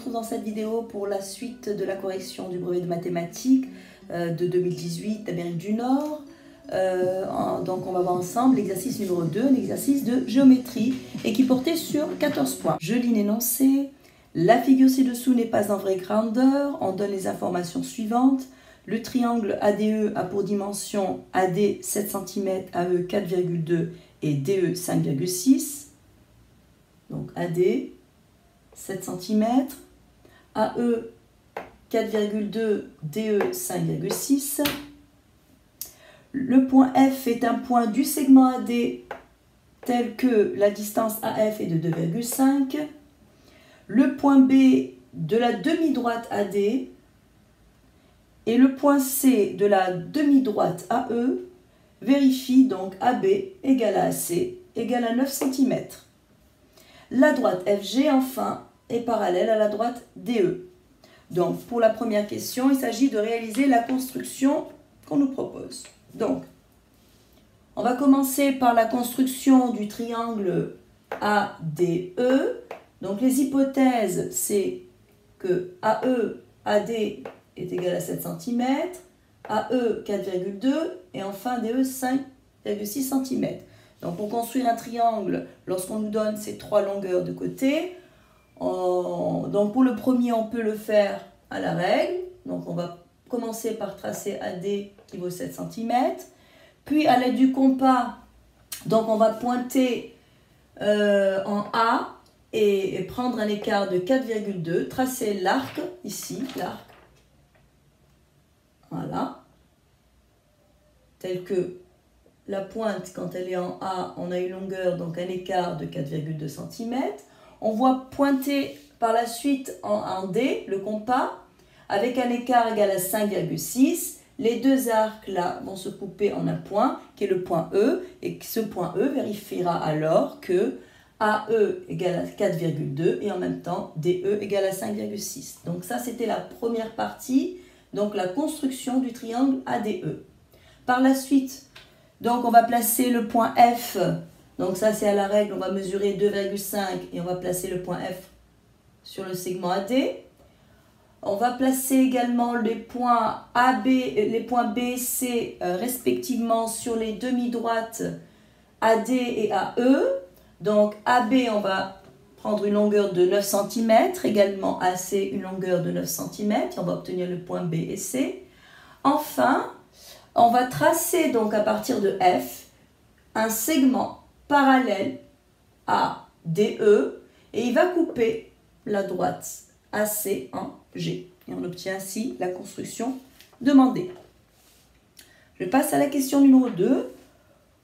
retrouve dans cette vidéo pour la suite de la correction du brevet de mathématiques de 2018 d'Amérique du Nord. Donc on va voir ensemble l'exercice numéro 2, un exercice de géométrie et qui portait sur 14 points. Je lis l'énoncé. La figure ci-dessous n'est pas en vraie grandeur. On donne les informations suivantes. Le triangle ADE a pour dimension AD 7 cm, AE 4,2 et DE 5,6. Donc AD 7 cm, AE 4,2, DE 5,6. Le point F est un point du segment AD tel que la distance AF est de 2,5. Le point B de la demi-droite AD et le point C de la demi-droite AE vérifie donc AB égale à AC égale à 9 cm. La droite FG, enfin, est parallèle à la droite DE. Donc, pour la première question, il s'agit de réaliser la construction qu'on nous propose. Donc, on va commencer par la construction du triangle ADE. Donc, les hypothèses, c'est que AE, AD est égal à 7 cm, AE 4,2 et enfin DE 5,6 cm. Donc, pour construire un triangle, lorsqu'on nous donne ces trois longueurs de côté, donc pour le premier, on peut le faire à la règle. Donc, on va commencer par tracer AD qui vaut 7 cm. Puis, à l'aide du compas, donc on va pointer en A et prendre un écart de 4,2, tracer l'arc, ici, l'arc. Voilà. Tel que la pointe, quand elle est en A, on a une longueur, donc un écart de 4,2 cm. On voit pointer par la suite en D, le compas, avec un écart égal à 5,6. Les deux arcs là vont se couper en un point, qui est le point E, et ce point E vérifiera alors que AE égale à 4,2 et en même temps DE égale à 5,6. Donc ça, c'était la première partie, donc la construction du triangle ADE. Par la suite, donc on va placer le point F, donc ça c'est à la règle, on va mesurer 2,5 et on va placer le point F sur le segment AD. On va placer également les points AB, les points B et C respectivement sur les demi-droites AD et AE. Donc AB, on va prendre une longueur de 9 cm, également AC une longueur de 9 cm, et on va obtenir le point B et C. Enfin, on va tracer donc à partir de F un segment parallèle à DE et il va couper la droite AC en G. Et on obtient ainsi la construction demandée. Je passe à la question numéro 2.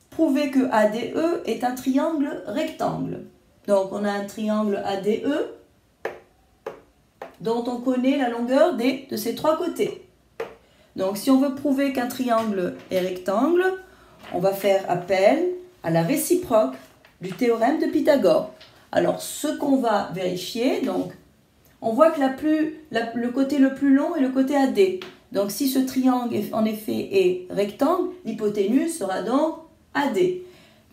Prouver que ADE est un triangle rectangle. Donc on a un triangle ADE dont on connaît la longueur de ses trois côtés. Donc si on veut prouver qu'un triangle est rectangle, on va faire appel à la réciproque du théorème de Pythagore. Alors ce qu'on va vérifier, donc on voit que le côté le plus long est le côté AD. Donc si ce triangle en effet est rectangle, l'hypoténuse sera donc AD.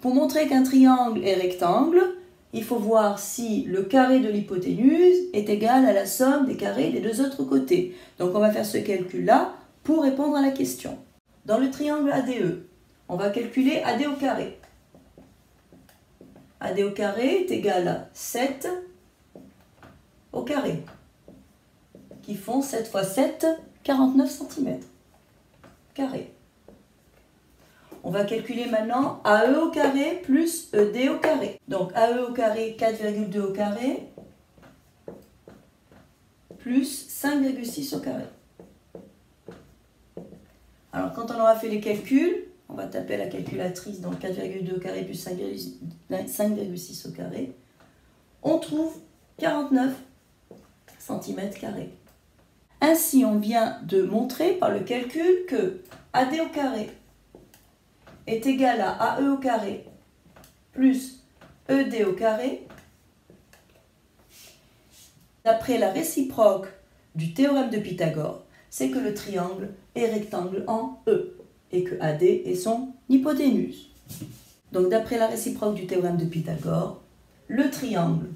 Pour montrer qu'un triangle est rectangle, il faut voir si le carré de l'hypoténuse est égal à la somme des carrés des deux autres côtés. Donc on va faire ce calcul-là pour répondre à la question. Dans le triangle ADE, on va calculer AD au carré. AD au carré est égal à 7 au carré, qui font 7 fois 7, 49 cm carré. On va calculer maintenant AE au carré plus ED au carré. Donc AE au carré, 4,2 au carré, plus 5,6 au carré. Alors quand on aura fait les calculs, on va taper à la calculatrice, donc 4,2 au carré plus 5,6 au carré. On trouve 49 cm². Ainsi, on vient de montrer par le calcul que AD au carré est égal à AE au carré plus ED au carré. D'après la réciproque du théorème de Pythagore, c'est que le triangle est rectangle en E et que AD est son hypoténuse. Donc d'après la réciproque du théorème de Pythagore, le triangle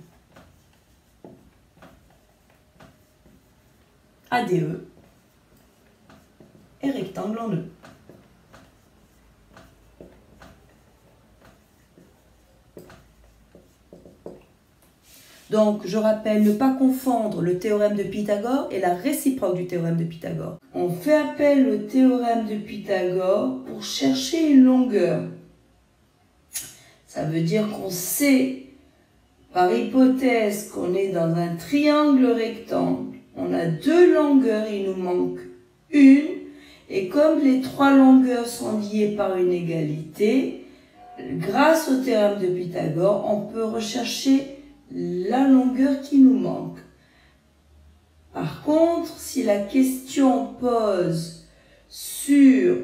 ADE et rectangle en E. Donc, je rappelle, ne pas confondre le théorème de Pythagore et la réciproque du théorème de Pythagore. On fait appel au théorème de Pythagore pour chercher une longueur. Ça veut dire qu'on sait, par hypothèse, qu'on est dans un triangle rectangle. On a deux longueurs, il nous manque une. Et comme les trois longueurs sont liées par une égalité, grâce au théorème de Pythagore, on peut rechercher la longueur qui nous manque. Par contre, si la question pose sur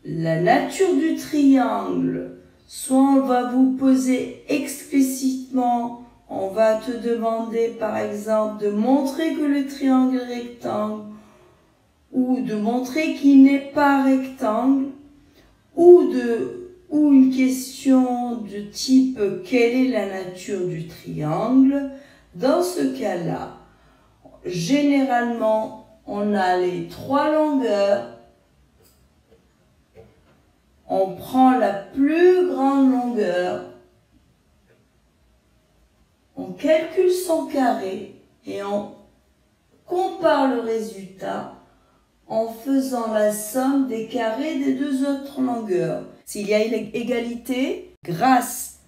la nature du triangle, soit on va vous poser explicitement, on va te demander par exemple de montrer que le triangle est rectangle, ou de montrer qu'il n'est pas rectangle, ou une question de type quelle est la nature du triangle. Dans ce cas-là, généralement, on a les trois longueurs. On prend la plus grande longueur, on calcule son carré et on compare le résultat en faisant la somme des carrés des deux autres longueurs. S'il y a une égalité, grâce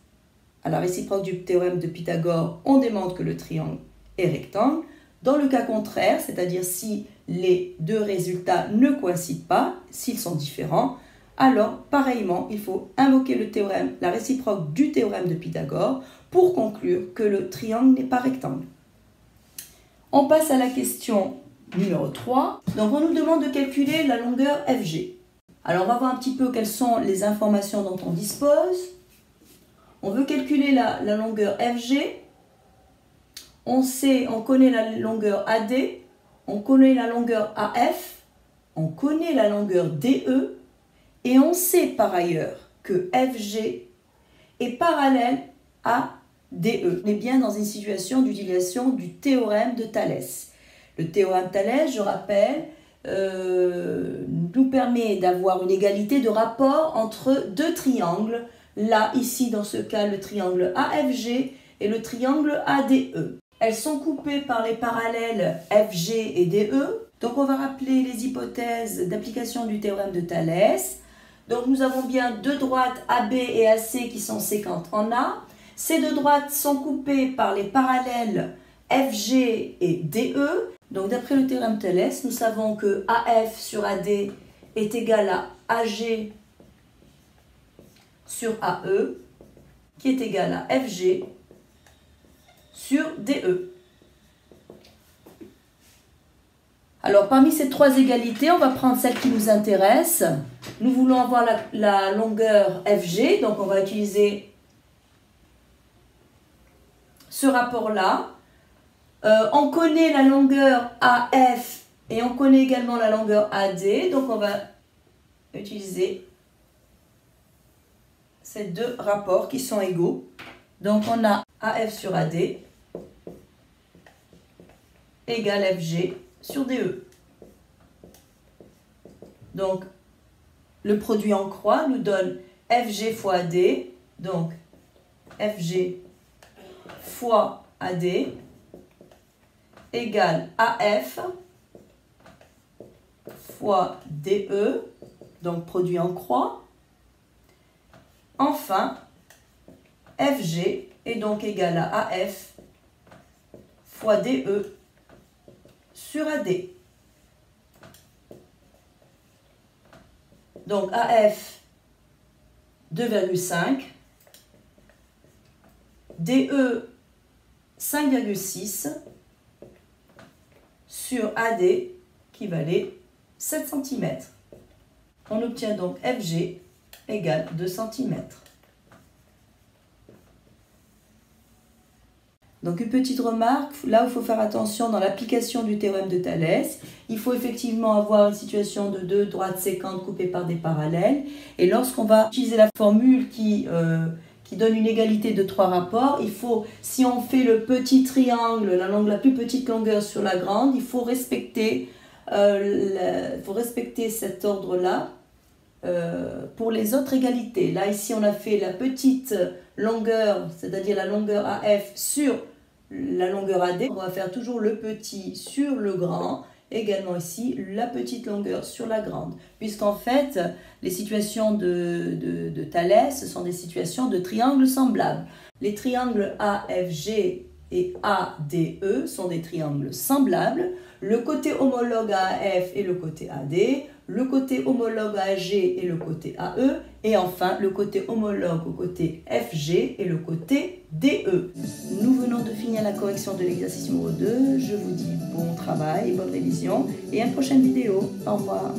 à la réciproque du théorème de Pythagore, on démontre que le triangle est rectangle. Dans le cas contraire, c'est-à-dire si les deux résultats ne coïncident pas, s'ils sont différents, alors pareillement, il faut invoquer le théorème, la réciproque du théorème de Pythagore pour conclure que le triangle n'est pas rectangle. On passe à la question numéro 3. Donc on nous demande de calculer la longueur FG. Alors on va voir un petit peu quelles sont les informations dont on dispose. On veut calculer la longueur FG. On connaît la longueur AD, on connaît la longueur AF, on connaît la longueur DE et on sait par ailleurs que FG est parallèle à DE. On est bien dans une situation d'utilisation du théorème de Thalès. Le théorème de Thalès, je rappelle, nous permet d'avoir une égalité de rapport entre deux triangles. Là, ici, dans ce cas, le triangle AFG et le triangle ADE. Elles sont coupées par les parallèles FG et DE. Donc, on va rappeler les hypothèses d'application du théorème de Thalès. Donc, nous avons bien deux droites AB et AC qui sont séquentes en A. Ces deux droites sont coupées par les parallèles FG et DE. Donc, d'après le théorème de Thalès, nous savons que AF sur AD est égal à AG sur AE, qui est égal à FG sur DE. Alors, parmi ces trois égalités, on va prendre celle qui nous intéresse. Nous voulons avoir la longueur FG, donc on va utiliser ce rapport-là. On connaît la longueur AF et on connaît également la longueur AD, donc on va utiliser ces deux rapports qui sont égaux. Donc on a AF sur AD égale FG sur DE. Donc le produit en croix nous donne FG fois AD, donc FG fois AD égale AF fois DE, donc produit en croix. Enfin, FG est donc égal à AF fois DE sur AD. Donc AF 2,5, DE 5,6 sur AD qui valait 7 cm. On obtient donc FG égale 2 cm. Donc une petite remarque, là où il faut faire attention dans l'application du théorème de Thalès, il faut effectivement avoir une situation de deux droites séquentes coupées par des parallèles. Et lorsqu'on va utiliser la formule qui qui donne une égalité de 3 rapports. Il faut, si on fait le petit triangle, la plus petite longueur sur la grande, il faut respecter cet ordre-là pour les autres égalités. Là, ici, on a fait la petite longueur, c'est-à-dire la longueur AF sur la longueur AD. On va faire toujours le petit sur le grand. Également ici, la petite longueur sur la grande. Puisqu'en fait, les situations de Thalès sont des situations de triangles semblables. Les triangles AFG et ADE sont des triangles semblables. Le côté homologue à AF et le côté AD, le côté homologue à AG et le côté AE, et enfin le côté homologue au côté FG et le côté DE. Nous venons de finir la correction de l'exercice numéro 2. Je vous dis bon travail, bonne révision et à une prochaine vidéo. Au revoir.